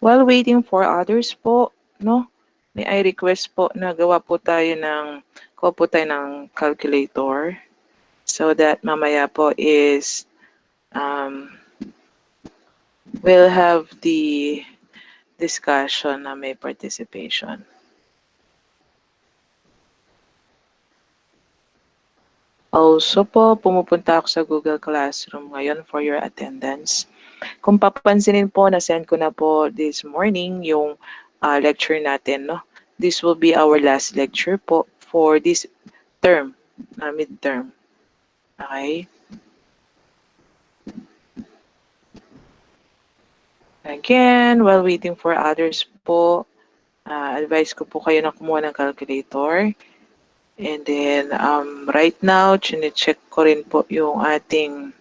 While waiting for others po, no? May I request po na gawa po tayo ng calculator so that mamaya po is we'll have the discussion na may participation. Also po, pumupunta ako sa Google Classroom ngayon for your attendance. Kung papansinin po, na-send ko na po this morning yung lecture natin, no? This will be our last lecture po for this term, midterm. Okay? Again, while waiting for others po, advise ko po kayo na kumuha ng calculator. And then, right now, chine-check ko rin po yung ating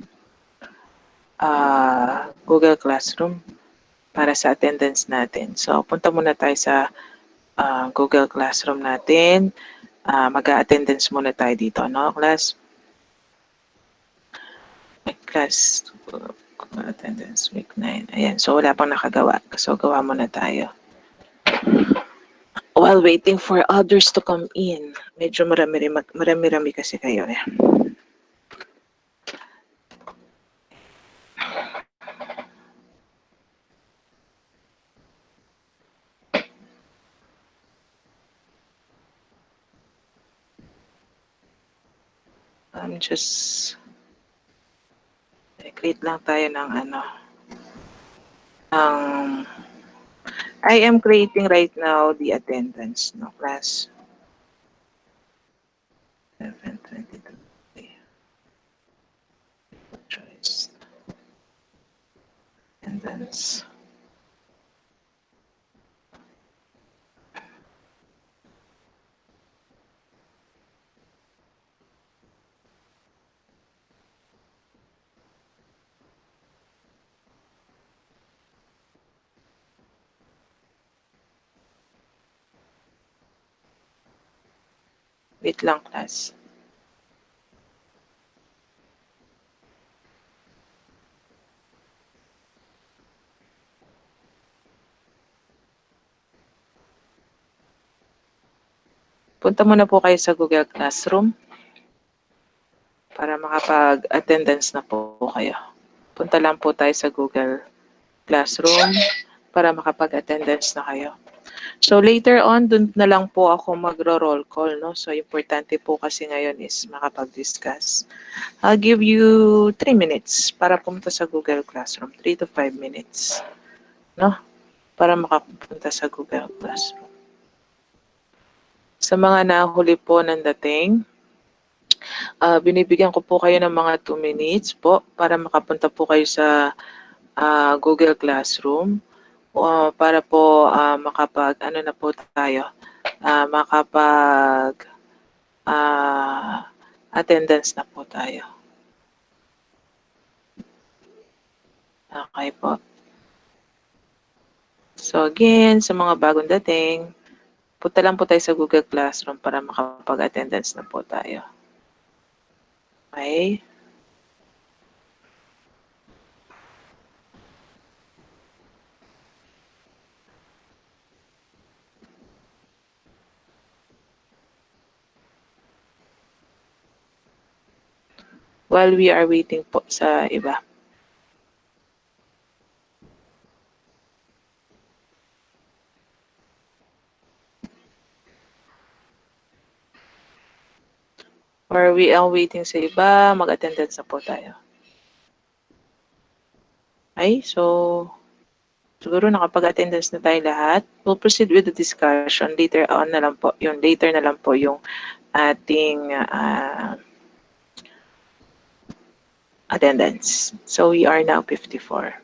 Google Classroom para sa attendance natin. So, punta muna tayo sa Google Classroom natin. Mag-attendance muna tayo dito, no, class? Class attendance week 9. Ayan, so wala pang nakagawa. So, gawa muna tayo. While waiting for others to come in. Medyo marami-rami kasi kayo eh. Just create lang tayo ng I am creating right now the attendance, no, class. 7:22. Choice. Attendance. Wait lang, class. Punta muna po kayo sa Google Classroom para makapag-attendance na po kayo. Punta lang po tayo sa Google Classroom para makapag-attendance na kayo. So later on, dun na lang po ako magro-roll call, no? So importante po kasi ngayon is makapag-discuss. I'll give you 3 minutes para pumunta sa Google Classroom. 3 to 5 minutes, no? Para makapunta sa Google Classroom. Sa mga nahuli po ng dating, binibigyan ko po kayo ng mga 2 minutes po para makapunta po kayo sa Google Classroom. Para po makapag ano na po tayo, makapag attendance na po tayo. Okay po. So again, sa mga bagong dating, punta lang po tayo sa Google Classroom para makapag-attendance na po tayo. Okay? While we are waiting po sa iba. Or we are waiting sa iba, mag-attendance na po tayo. Okay, so siguro nakapag-attendance na tayo lahat. We'll proceed with the discussion. Later on na lang po, later na lang po yung ating attendance. So we are now 54.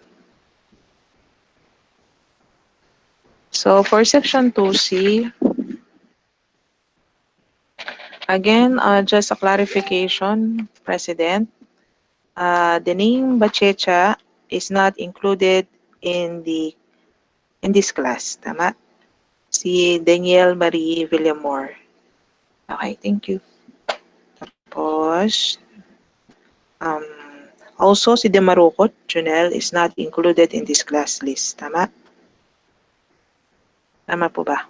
So for section 2C, Again, just a clarification, President. The name Bachecha is not included in this class. Tama? Si Danielle Marie Villamor. Okay, thank you. Tapos, um, also si Demarocot, Junel, is not included in this class list. Tama? Tama po ba?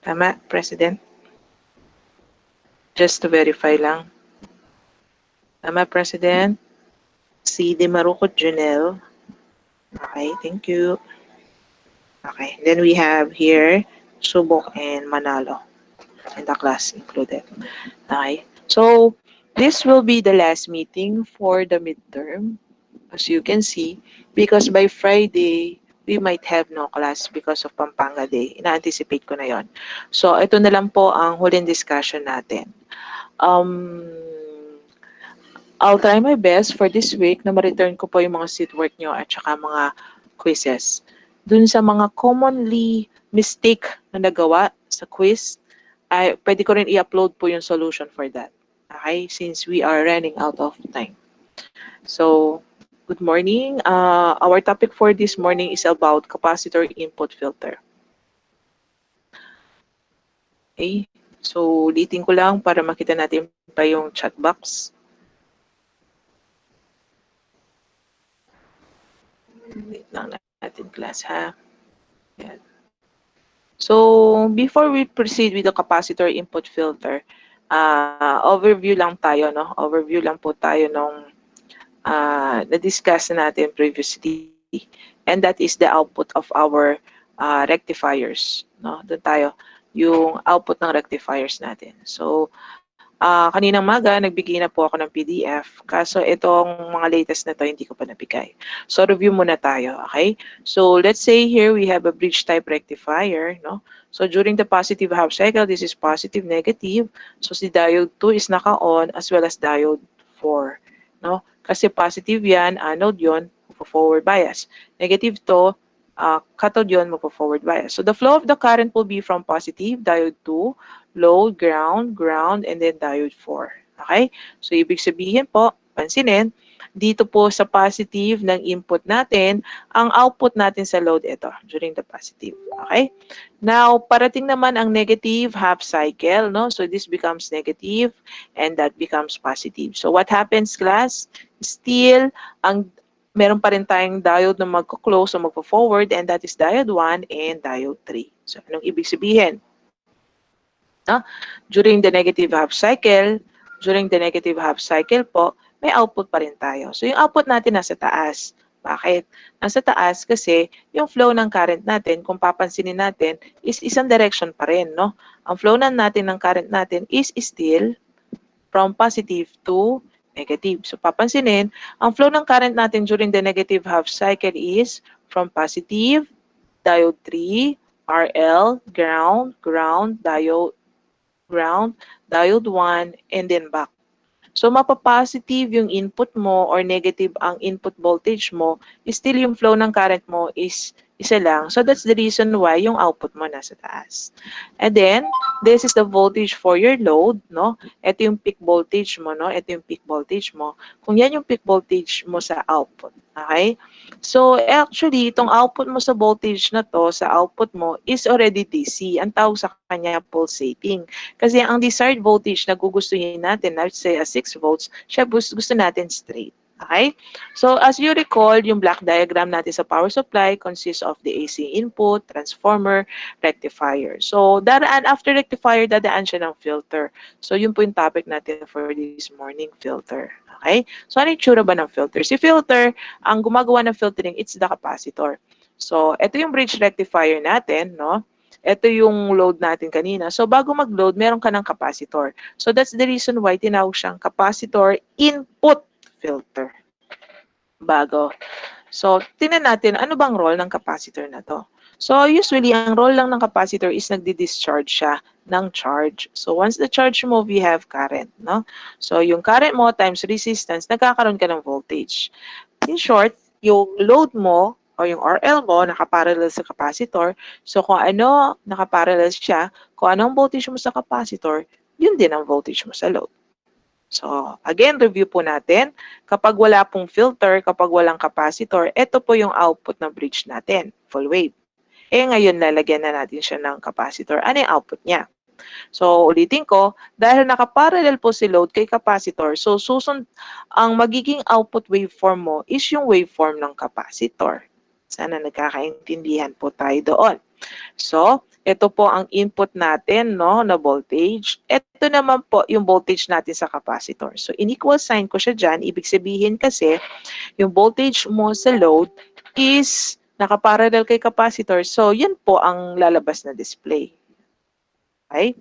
Tama, President? Just to verify lang. Tama, President? Si Demarocot, Junel. Okay, thank you. Okay, then we have here Subok and Manalo in the class included. Okay, so this will be the last meeting for the midterm, as you can see, because by Friday, we might have no class because of Pampanga Day. Ina-anticipate ko na yon. So, ito na lang po ang huling discussion natin. Um, I'll try my best for this week na ma-return ko po yung mga seat work nyo at saka mga quizzes. Dun sa mga commonly mistake na nagawa sa quiz, ay pwede ko rin i-upload po yung solution for that. Okay? Since we are running out of time. So, good morning. Our topic for this morning is about capacitor input filter. Okay? So, ulitin ko lang para makita natin pa yung chat box. Wait lang natin class ha. Yan. So, before we proceed with the capacitor input filter, overview lang tayo, no? Overview lang po tayo nung na-discuss na natin previously. And that is the output of our rectifiers, no? Doon tayo, yung output ng rectifiers natin. So, kaninang maga, nagbigay na po ako ng PDF. Kaso itong mga latest na to, hindi ko pa nabigay. So, review muna tayo, okay? So, let's say here we have a bridge type rectifier, no? So, during the positive half cycle, this is positive, negative. So, si diode 2 is naka-on as well as diode 4, no? Kasi positive yan, anode yon, forward bias. Negative to, cathode yun, magpo-forward bias. So, the flow of the current will be from positive, diode 2, load, ground, ground, and then diode 4. Okay? So, ibig sabihin po, pansinin, dito po sa positive ng input natin, ang output natin sa load ito during the positive. Okay? Now, parating naman ang negative half cycle, no? So, this becomes negative and that becomes positive. So, what happens, class? Still, ang meron pa rin tayong diode na magko-close o magpo-forward and that is diode 1 and diode 3. So, anong ibig sabihin? No? During the negative half cycle po, may output pa rin tayo. So, yung output natin nasa taas. Bakit? Nasa taas kasi yung flow ng current natin, kung papansinin natin, is isang direction pa rin. No? Ang flow natin ng current natin is still from positive to negative. So, papansinin, ang flow ng current natin during the negative half cycle is from positive, diode 3, RL, ground, ground, diode 1, and then back. So, mapapositive yung input mo or negative ang input voltage mo, still yung flow ng current mo is isa lang. So, that's the reason why yung output mo nasa taas. And then, this is the voltage for your load, no? Ito yung peak voltage mo, no? Ito yung peak voltage mo. Kung yan yung peak voltage mo sa output, okay? So, actually, itong output mo sa voltage na to, sa output mo, is already DC. Ang tawag sa kanya pulsating. Kasi ang desired voltage na gugustuhin natin, let's say 6 volts, siya gusto natin straight. Okay? So, as you recall, yung block diagram natin sa power supply consists of the AC input, transformer, rectifier. So, after rectifier, dadaan siya ng filter. So, yun po yung topic natin for this morning, filter. Okay? So, ano yung tsura ba ng filter? Si filter, ang gumagawa ng filtering, it's the capacitor. So, ito yung bridge rectifier natin, no? Ito yung load natin kanina. So, bago mag-load, meron ka ng capacitor. So, that's the reason why tinawag siyang capacitor input filter. Bago. So, tingnan natin, ano bang role ng capacitor na to? So, usually, ang role lang ng capacitor is nagdi-discharge siya ng charge. So, once the charge mo, we have current, no? So, yung current mo times resistance, nagkakaroon ka ng voltage. In short, yung load mo o yung RL mo nakaparallel sa capacitor. So kung ano nakaparallel siya, kung anong voltage mo sa capacitor, yun din ang voltage mo sa load. So again, review po natin. Kapag wala pong filter, kapag walang capacitor, ito po yung output ng bridge natin, full wave. Eh ngayon lalagyan na natin siya ng capacitor. Ano yung output niya? So ulitin ko, dahil nakaparallel po si load kay capacitor, so ang magiging output waveform mo is yung waveform ng capacitor. Sana nagkakaintindihan po tayo doon. So, ito po ang input natin, no, na voltage. Ito naman po yung voltage natin sa capacitor. So, in-equal sign ko siya dyan. Ibig sabihin kasi, yung voltage mo sa load is nakaparallel kay capacitor. So, yan po ang lalabas na display. Okay?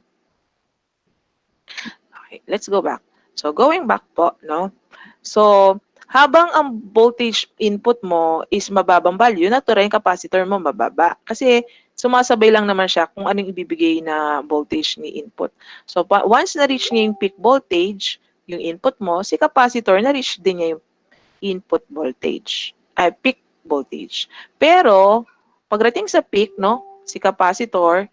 Okay, let's go back. So, going back po, no? So, habang ang voltage input mo is mababang value, natural yung capacitor mo mababa. Kasi sumasabay lang naman siya kung anong ibibigay na voltage ni input. So, once na-reach niya yung peak voltage, yung input mo, si capacitor na-reach din niya yung input voltage, ay peak voltage. Pero, pagdating sa peak, no, si capacitor,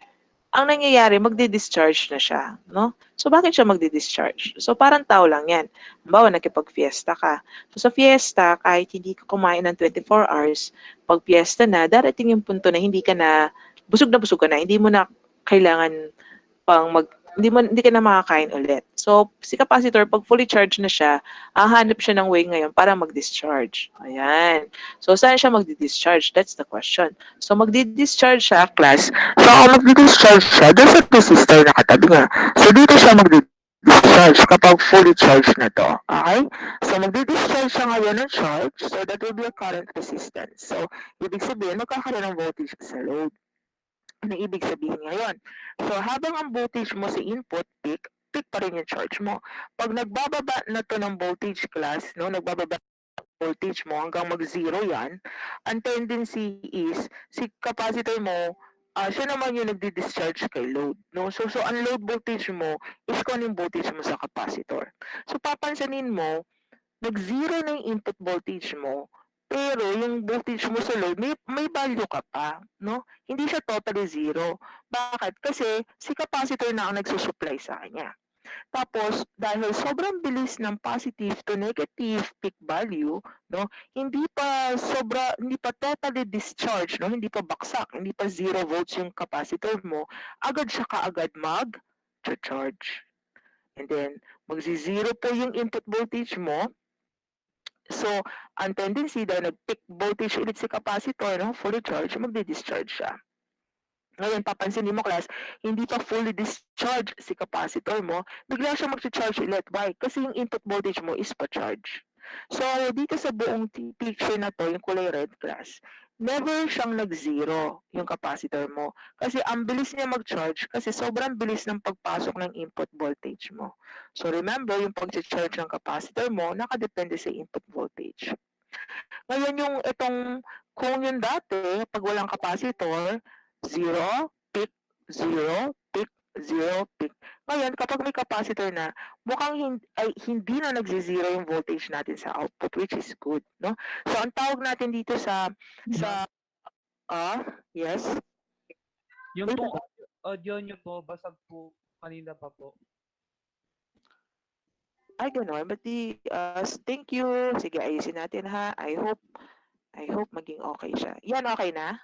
ang nangyayari, magdi-discharge na siya, no? So, bakit siya magdi-discharge? So, parang tao lang yan. Halimbawa, nakipag-fiesta ka. So, sa fiesta, kahit hindi ka kumain ng 24 hours, pag fiesta na, darating yung punto na na busog ka na, hindi mo na kailangan hindi ka na makakain ulit. So, si capacitor, pag fully charged na siya, hahanap siya ng way ngayon para mag-discharge. Ayan. So, saan siya magdi-discharge? That's the question. So, magdi-discharge siya, class. So, kung magdi-discharge siya, doon sa resistor na katabi niya. So, dito siya magdi-discharge kapag fully charged na to. Okay? So, magdi-discharge siya ngayon ng charge. So, that will be a current resistance. So, ibig sabihin, magkakaroon ng voltage sa load. Ano ibig sabihin ngayon? So, habang ang voltage mo sa input peak, peak pa rin yung charge mo. Pag nagbababa na to ng voltage class, no, nagbababa voltage mo hanggang mag-zero yan, ang tendency is, si capacitor mo, siya naman yung nagdi-discharge kay load. No? So ang load voltage mo is kung ano yung voltage mo sa capacitor. So, papansanin mo, nag-zero na yung input voltage mo, pero yung voltage mo sa load, may value ka pa, no? Hindi siya totally zero. Bakit? Kasi si capacitor na ang nagsusupply sa kanya. Tapos, dahil sobrang bilis ng positive to negative peak value, no, hindi pa totally discharged, no, hindi pa baksak, hindi pa 0 volts yung capacitor mo, agad siya kaagad mag-charge. And then, magzi-zero po yung input voltage mo. So, ang tendency dahil nag-peak voltage ulit si capacitor, no, fully charged, magdi-discharge siya. Ngayon, papansinin mo, class, hindi pa fully discharged si capacitor mo, bigla siya mag-charge ulit. Why? Kasi yung input voltage mo is pa-charge. So, dito sa buong picture na to, yung kulay red, class, never siyang nag-zero yung capacitor mo. Kasi ang bilis niya mag-charge kasi sobrang bilis ng pagpasok ng input voltage mo. So, remember, yung pag-charge ng capacitor mo, nakadepende sa input voltage. Ngayon kung yung dati, pag walang capacitor, 0, peak, 0, peak, 0, peak. Ngayon, kapag may capacitor na, mukhang hindi na nagzi-zero yung voltage natin sa output, which is good, no? So, ang tawag natin dito sa, yes? Yung pong audio nyo po, basag po kanina pa po. Ay, gano'n. But thank you. Sige, ayusin natin ha. I hope maging okay siya. Yan, okay na?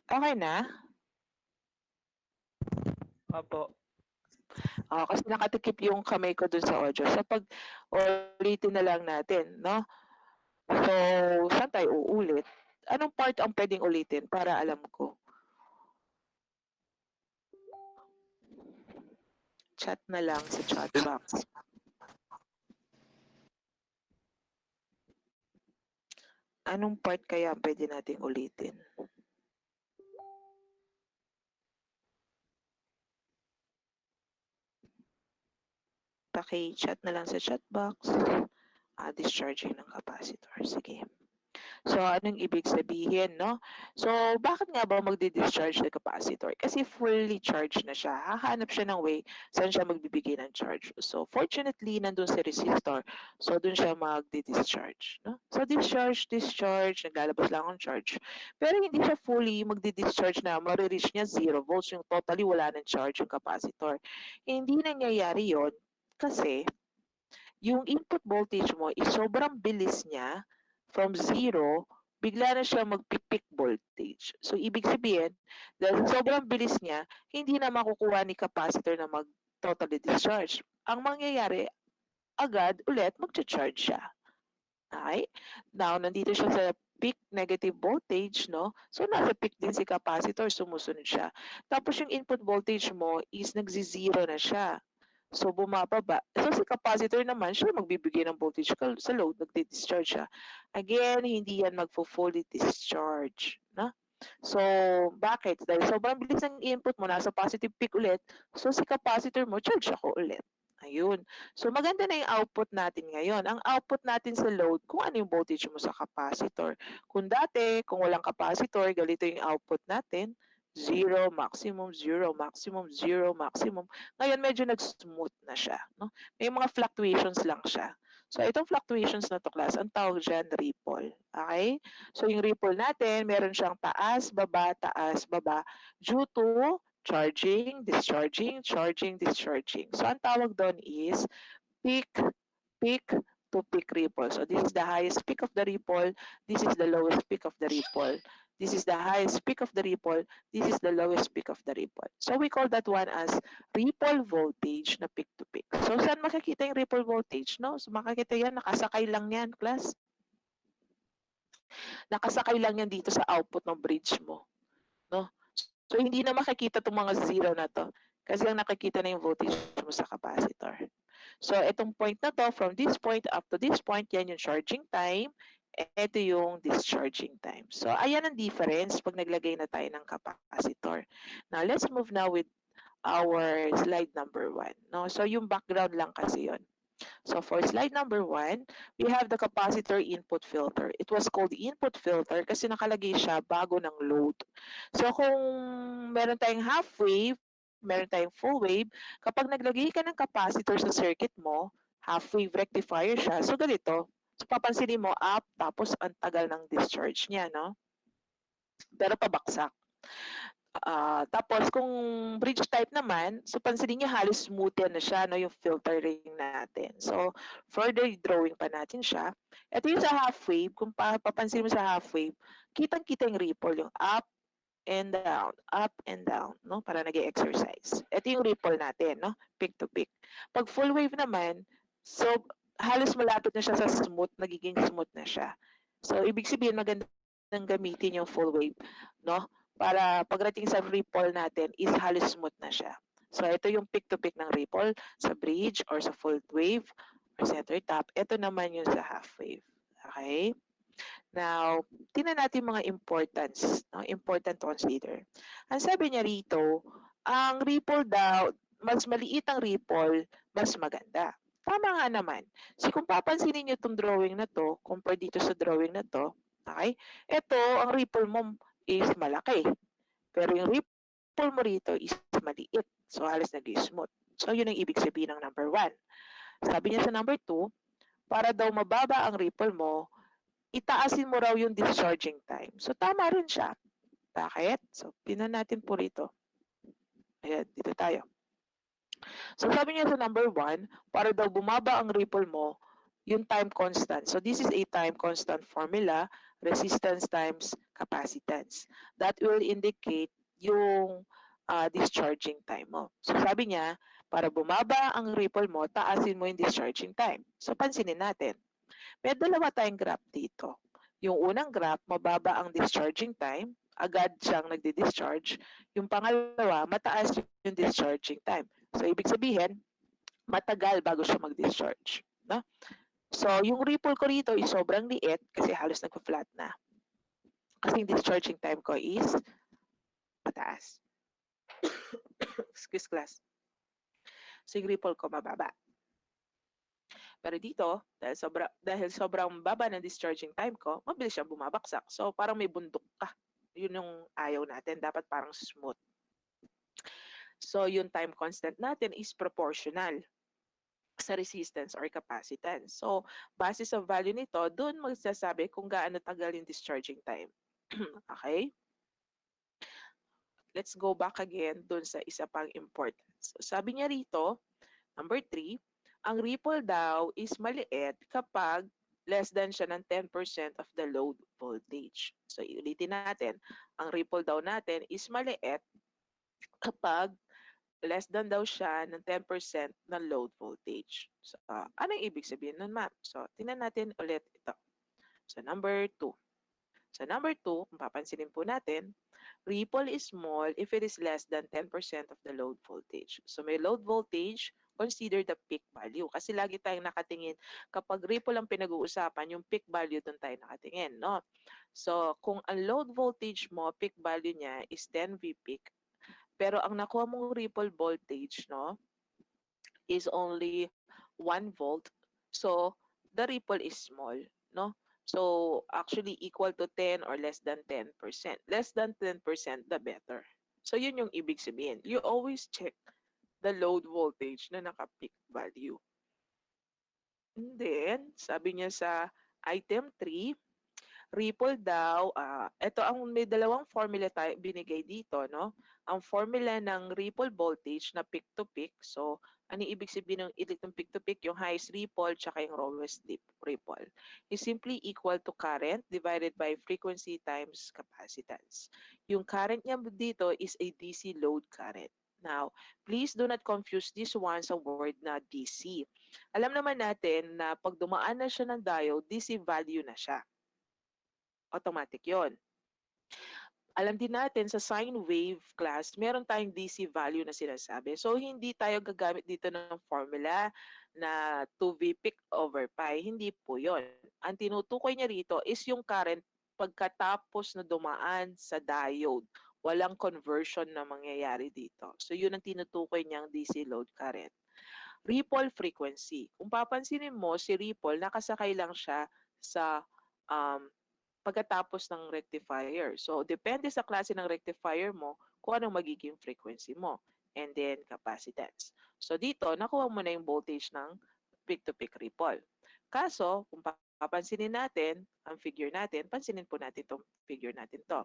Okay na? Opo. Kasi nakatikip yung kamay ko dun sa audio. So, pag ulitin na lang natin, no? So, saan tayo uulit? Anong part ang pwedeng ulitin para alam ko? Chat na lang sa chat box. Anong part kaya ang pwede nating ulitin? Paki-chat na lang sa chat box. Discharging ng capacitor. Sige. So, anong ibig sabihin, no? So, bakit nga ba magdi-discharge ng capacitor? Kasi fully charged na siya. Hahanap siya ng way saan siya magbibigay ng charge. So, fortunately, nandun si resistor. So, dun siya magdi-discharge. No? So, discharge, naglalabas lang ang charge. Pero hindi siya fully magdi-discharge na marireach niya 0 volts, yung totally wala ng charge yung capacitor. Hindi nangyayari yon kasi yung input voltage mo is sobrang bilis niya from 0, bigla na siya mag-peak voltage. So, ibig sabihin, dahil sobrang bilis niya, hindi na makukuha ni capacitor na mag-totally discharge. Ang mangyayari, agad ulit magcha-charge siya. Okay? Now, nandito siya sa peak negative voltage, no? So, nasa peak din si capacitor, sumusunod siya. Tapos, yung input voltage mo is nagzi-zero na siya. So, bumababa. So, si capacitor naman, siya magbibigay ng voltage sa load, nagdi-discharge siya. Again, hindi yan magfo-fully discharge. Na? So, bakit? Dahil sobrang bilis ng input mo, nasa positive peak ulit, so si capacitor mo, charge ako ulit. Ayun. So, maganda na yung output natin ngayon. Ang output natin sa load, kung ano yung voltage mo sa capacitor. Kung dati, kung walang capacitor, ganito yung output natin, 0, maximum, 0, maximum, 0, maximum. Ngayon, medyo nag-smooth na siya. No? May mga fluctuations lang siya. So, itong fluctuations na to, class, ang tawag dyan, ripple. Okay? So, yung ripple natin, meron siyang taas, baba, due to charging, discharging, charging, discharging. So, ang tawag doon is peak, peak to peak ripple. So, this is the highest peak of the ripple. This is the lowest peak of the ripple. This is the highest peak of the ripple. This is the lowest peak of the ripple. So, we call that one as ripple voltage na peak to peak. So, saan makikita yung ripple voltage? No? So, makikita yan, nakasakay lang yan, class. Nakasakay lang yan dito sa output ng bridge mo. No? So, hindi na makikita itong mga zero na to. Kasi ang nakikita na yung voltage mo sa capacitor. So, itong point na to, from this point up to this point, yan yung charging time. Ito yung discharging time. So, ayan ang difference pag naglagay na tayo ng capacitor. Now, let's move now with our slide number 1. No? So, yung background lang kasi yon. So for slide number 1, we have the capacitor input filter. It was called input filter kasi nakalagay siya bago ng load. So kung meron tayong half wave, meron tayong full wave, kapag naglagay ka ng capacitor sa circuit mo, half wave rectifier siya. So ganito, so papansinin mo up, tapos ang tagal ng discharge niya, no? Pero pabaksak. Tapos kung bridge type naman, so pansinin niyo halos smooth na siya, no, yung filtering natin. So further drawing pa natin siya. Ito yung sa half wave, kung papansin mo sa half wave, kitang-kita yung ripple, yung up and down, no, para nag-exercise. Ito yung ripple natin, no, peak to peak. Pag full wave naman, so halos malapit na siya sa smooth, nagiging smooth na siya. So ibig sabihin magandang gamitin yung full wave, no? Para pagdating sa ripple natin is halos smooth na siya. So ito yung peak to peak ng ripple sa bridge or sa full wave or center top. Ito naman yung sa half wave. Okay? Now, tingnan natin mga importance, no? Important to consider. Ang sabi niya rito, ang ripple daw, mas maliit ang ripple, mas maganda. Tama nga naman. So kung papansinin niyo itong drawing na to, compare dito sa drawing na to, okay? Ito, ang ripple mo is malaki. Pero yung ripple mo rito is maliit. So halos nag-smooth. So yun ang ibig sabihin ng number 1. Sabi niya sa number 2, para daw mababa ang ripple mo, itaasin mo raw yung discharging time. So tama rin siya. Bakit? So pinan natin po rito. Ayan, dito tayo. So sabi niya sa number 1, para daw bumaba ang ripple mo, yung time constant. So this is a time constant formula, resistance times capacitance. That will indicate yung discharging time mo. So sabi niya, para bumaba ang ripple mo, taasin mo yung discharging time. So pansinin natin. May dalawa tayong graph dito. Yung unang graph, mababa ang discharging time, agad siyang nagdi-discharge. Yung pangalawa, mataas yung discharging time. So ibig sabihin, matagal bago siya mag-discharge. No? So, yung ripple ko rito is sobrang liit kasi halos nagpa-flat na. Kasi yung discharging time ko is mataas. Excuse class. So, yung ripple ko mababa. Pero dito, dahil sobrang baba ng discharging time ko, mabilis siyang bumabaksak. So, parang may bundok ka. Yun yung ayaw natin. Dapat parang smooth. So, yung time constant natin is proportional sa resistance or capacitance. So, base sa value nito, doon magsasabi kung gaano tagal yung discharging time. Okay? Let's go back again doon sa isa pang importance. So, sabi niya rito, number 3, ang ripple daw is maliit kapag less than siya ng 10% of the load voltage. So, ulitin natin, ang ripple daw natin is maliit kapag less than daw siya ng 10% ng load voltage. So, ano yung ibig sabihin nun, ma'am? So, tingnan natin ulit ito. So, number 2. So, number 2, kung papansinin po natin, ripple is small if it is less than 10% of the load voltage. So, may load voltage, consider the peak value. Kasi lagi tayong nakatingin, kapag ripple ang pinag-uusapan, yung peak value doon tayo nakatingin, no? So, kung ang load voltage mo, peak value niya is 10 V peak, pero ang nakuha mong ripple voltage, no, is only 1 volt. So, the ripple is small, no? So, actually equal to 10 or less than 10%. Less than 10%, the better. So, yun yung ibig sabihin. You always check the load voltage na naka-peak value. And then, sabi niya sa item 3, ripple daw, ito ang may dalawang formula tayo binigay dito, no? Ang formula ng ripple voltage na peak to peak. So, ano yung ibig sabihin ng peak to peak? Yung highest ripple tsaka yung lowest ripple is simply equal to current divided by frequency times capacitance. Yung current niya dito is a DC load current. Now, please do not confuse this one sa word na DC. Alam naman natin na pag dumaan na siya ng diode, DC value na siya. Automatic yon. Alam din natin sa sine wave class, meron tayong DC value na sinasabi. So, hindi tayo gagamit dito ng formula na 2V peak over pi. Hindi po yon. Ang tinutukoy niya rito is yung current pagkatapos na dumaan sa diode. Walang conversion na mangyayari dito. So, yun ang tinutukoy niyang DC load current. Ripple frequency. Kung papansinin mo, si Ripple, nakasakay lang siya sa pagkatapos ng rectifier. So, depende sa klase ng rectifier mo kung anong magiging frequency mo. And then, capacitance. So, dito, nakuha mo na yung voltage ng peak-to-peak ripple. Kaso, kung papansinin natin, ang figure natin, pansinin po natin itong figure natin to.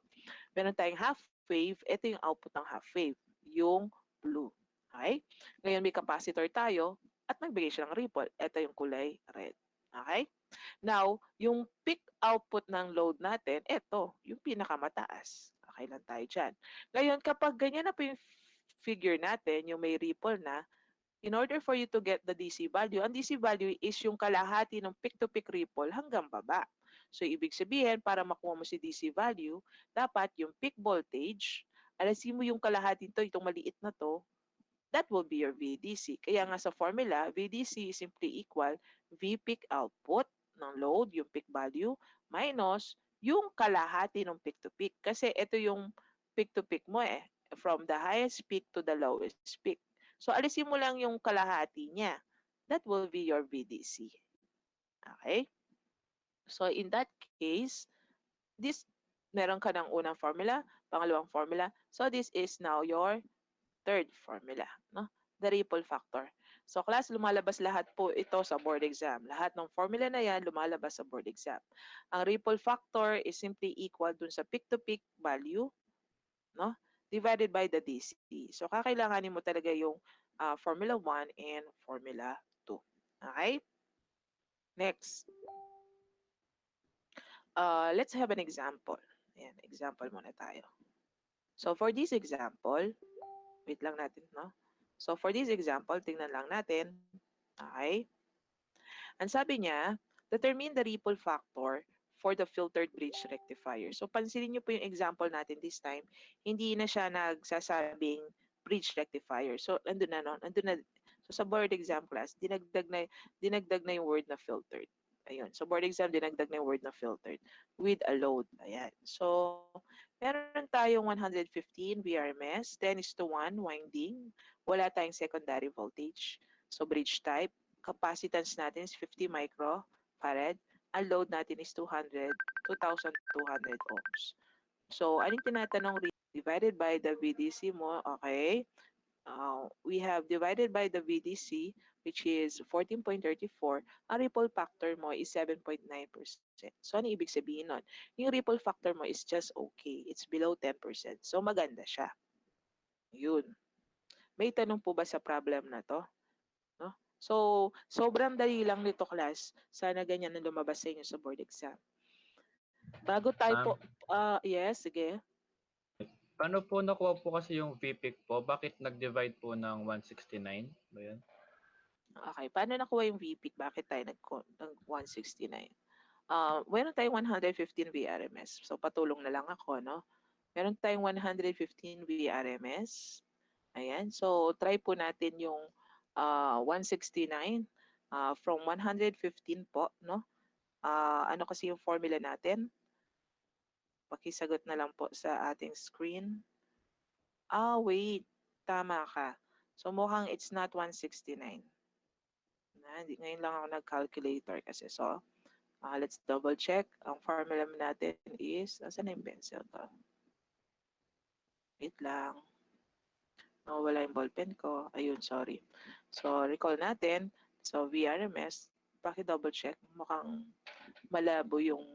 Meron tayong half wave, ito yung output ng half wave, yung blue. Okay? Ngayon, may capacitor tayo at nagbigay siya ng ripple. Ito yung kulay red. Okay? Now, yung peak output ng load natin, ito, yung pinakamataas. Okay lang tayo dyan. Ngayon, kapag ganyan na po yung figure natin, yung may ripple na, in order for you to get the DC value, ang DC value is yung kalahati ng peak-to-peak ripple hanggang baba. So, ibig sabihin, para makuha mo si DC value, dapat yung peak voltage, alasin mo yung kalahati to, itong maliit na to, that will be your VDC. Kaya nga sa formula, VDC is simply equal V peak output ng load, yung peak value, minus yung kalahati ng peak to peak. Kasi ito yung peak to peak mo eh, from the highest peak to the lowest peak. So alisin mo lang yung kalahati niya. That will be your VDC. Okay? So in that case, this meron ka ng unang formula, pangalawang formula. So this is now your third formula, no? The ripple factor. So class, lumalabas lahat po ito sa board exam. Lahat ng formula na yan lumalabas sa board exam. Ang ripple factor is simply equal dun sa peak-to-peak value, no? Divided by the DC. So kakailanganin mo talaga yung formula 1 and formula 2. Okay? Next. Let's have an example. Ayan, example muna tayo. So for this example, wait lang natin, no? So for this example, tingnan lang natin. Okay? Ang sabi niya, determine the ripple factor for the filtered bridge rectifier. So pansinin niyo po yung example natin this time, hindi na siya nagsasabing bridge rectifier. So nandun na, no? Nandun na. So sa board exam class, dinagdag na yung word na filtered. Ayun. So board exam, dinagdag na yung word na filtered with a load. Ayan. So, meron tayong 115 VRMS, 10:1 winding. Wala tayong secondary voltage. So, bridge type. capacitance natin is 50 microfarad. Ang load natin is 2,200 ohms. So, anong tinatanong divided by the VDC mo? Okay. We have divided by the VDC, which is 14.34. Ang ripple factor mo is 7.9%. So, ano ibig sabihin nun? Yung ripple factor mo is just okay. It's below 10%. So, maganda siya. Yun. May tanong po ba sa problem na to? No? So, sobrang dali lang nito, class. Sana ganyan ang lumabas sa inyo sa board exam. Bago tayo po, Ma'am, yes, sige. paano po nakuha po kasi yung VPIC po? Bakit nag-divide po ng 169? Ba yan? Okay, paano nakuha yung VPIC? Bakit tayo nag 169? Meron tayong 115 VRMS. So, patulong na lang ako, no? Meron tayong 115 VRMS. Ayan. So, try po natin yung 169 from 115 po, no? Ano kasi yung formula natin? Pakisagot na lang po sa ating screen. Wait. Tama ka. So, mukhang it's not 169. Ngayon lang ako nag-calculator kasi. So, let's double check. Ang formula natin is, asan na yung pencil ko? Wait lang. Nawawala yung ballpen ko. Ayun, sorry. So, recall natin. So, VRMS, double check. Mukhang malabo yung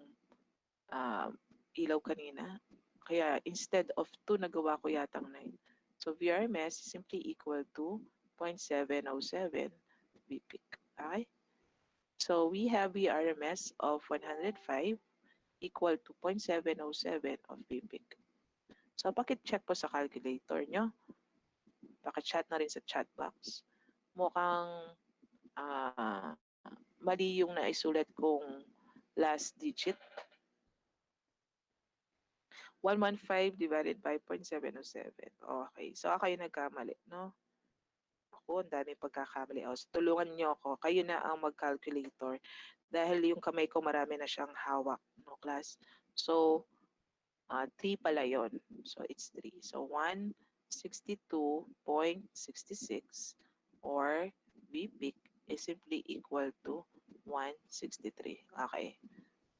ilaw kanina. Kaya, instead of 2, nagawa ko yatang 9. So, VRMS is simply equal to 0.707 VPIC. Okay? So, we have VRMS of 105 equal to 0.707 of VPIC. So, pakit-check po sa calculator nyo. Pakichat na rin sa chat box. Mukhang mali yung naisulat kong last digit. 115 divided by 0.707. Okay. So, ako yung nagkamali, no? Ako, ang daming pagkakamali. So, tulungan nyo ako. Kayo na ang mag-calculator dahil yung kamay ko marami na siyang hawak, no, class? So, 3 pala yun. So, it's 3. So, 162.66 or VPIC is simply equal to 163. Okay.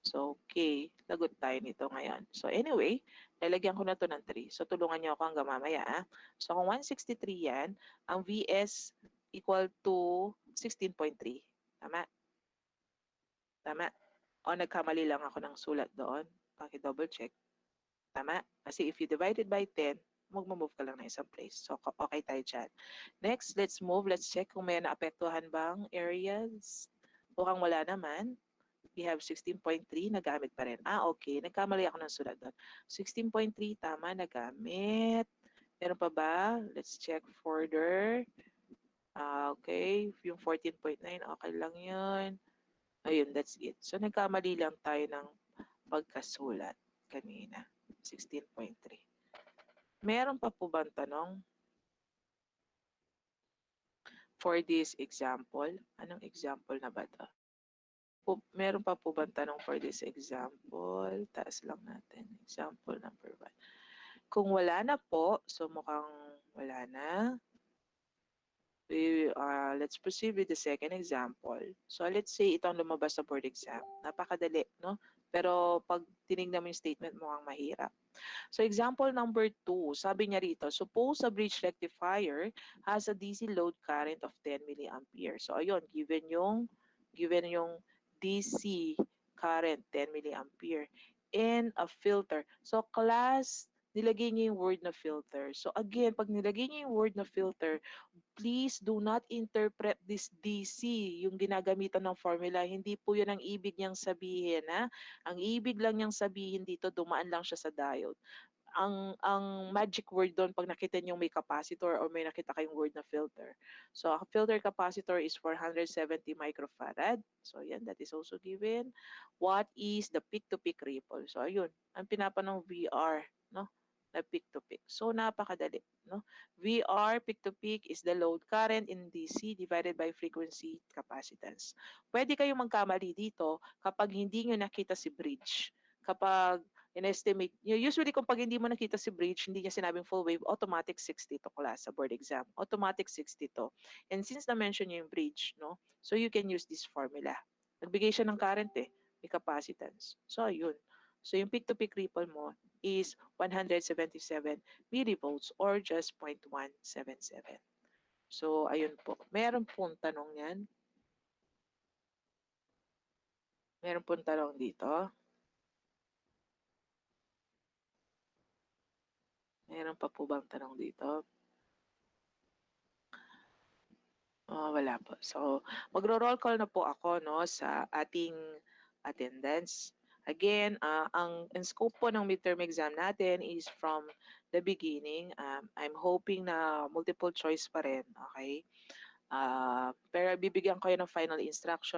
So, okay. Lagot tayo nito ngayon. So, anyway, lalagyan ko na to ng 3. So, tulungan niyo ako hanggang mamaya. So, kung 163 yan, ang VS equal to 16.3. Tama? Tama? O, nagkamali lang ako ng sulat doon. Paki-double check. Tama? Kasi if you divide it by 10, mag-move ka lang na isang place. So, okay tayo dyan. Next, let's move. Let's check kung may naapektuhan bang areas. Mukhang wala naman. We have 16.3, nagamit pa rin. Okay. Nagkamali ako ng sulat doon. 16.3, tama, nagamit. Meron pa ba? Let's check further. Okay. Yung 14.9, okay lang yun. Ayun, that's it. So, nagkamali lang tayo ng pagkasulat kanina. 16.3. Meron pa po bang tanong? For this example, anong example na ba ito? Meron pa po bang tanong for this example? Taas lang natin. Example number 1. Kung wala na po, so mukhang wala na. Let's proceed with the second example. So let's say itong lumabas sa board exam. Napakadali, no? Pero pag tinignan mo yung statement, mukhang mahirap. So example number 2, sabi niya rito, suppose a bridge rectifier has a DC load current of 10 milliampere. So ayun, given yung DC current 10 milliampere and a filter. So class, nilagay niya yung word na filter. So again, pag nilagay niya yung word na filter, please do not interpret this DC, yung ginagamitan ng formula. Hindi po yun ang ibig niyang sabihin. Ha? Ang ibig lang niyang sabihin dito, dumaan lang siya sa diode. Ang magic word doon pag nakita niyo may capacitor or may nakita kayong word na filter. So, a filter capacitor is 470 microfarad. So, yan, that is also given. What is the peak-to-peak ripple? So, ayun, ang pinapanong VR, no? Na peak-to-peak. So, napakadali, no? VR, peak-to-peak, is the load current in DC divided by frequency capacitance. Pwede kayong magkamali dito kapag hindi nyo nakita si bridge. Kapag in-estimate, usually kung pag hindi mo nakita si bridge, hindi niya sinabing full wave, automatic 60 to class sa board exam. Automatic 60 to. And since na-mention niya yung bridge, no? So you can use this formula. Nagbigay siya ng current may capacitance. So ayun. So yung peak-to-peak ripple mo is 177 millivolts or just 0.177. So ayun po. Meron pong tanong yan. Meron pong tanong dito. Meron pa po bang tanong dito? Wala po. So, magro-roll call na po ako no sa ating attendance. Again, ang scope po ng midterm exam natin is from the beginning. I'm hoping na multiple choice pa rin, okay? Pero bibigyan ko kayo ng final instruction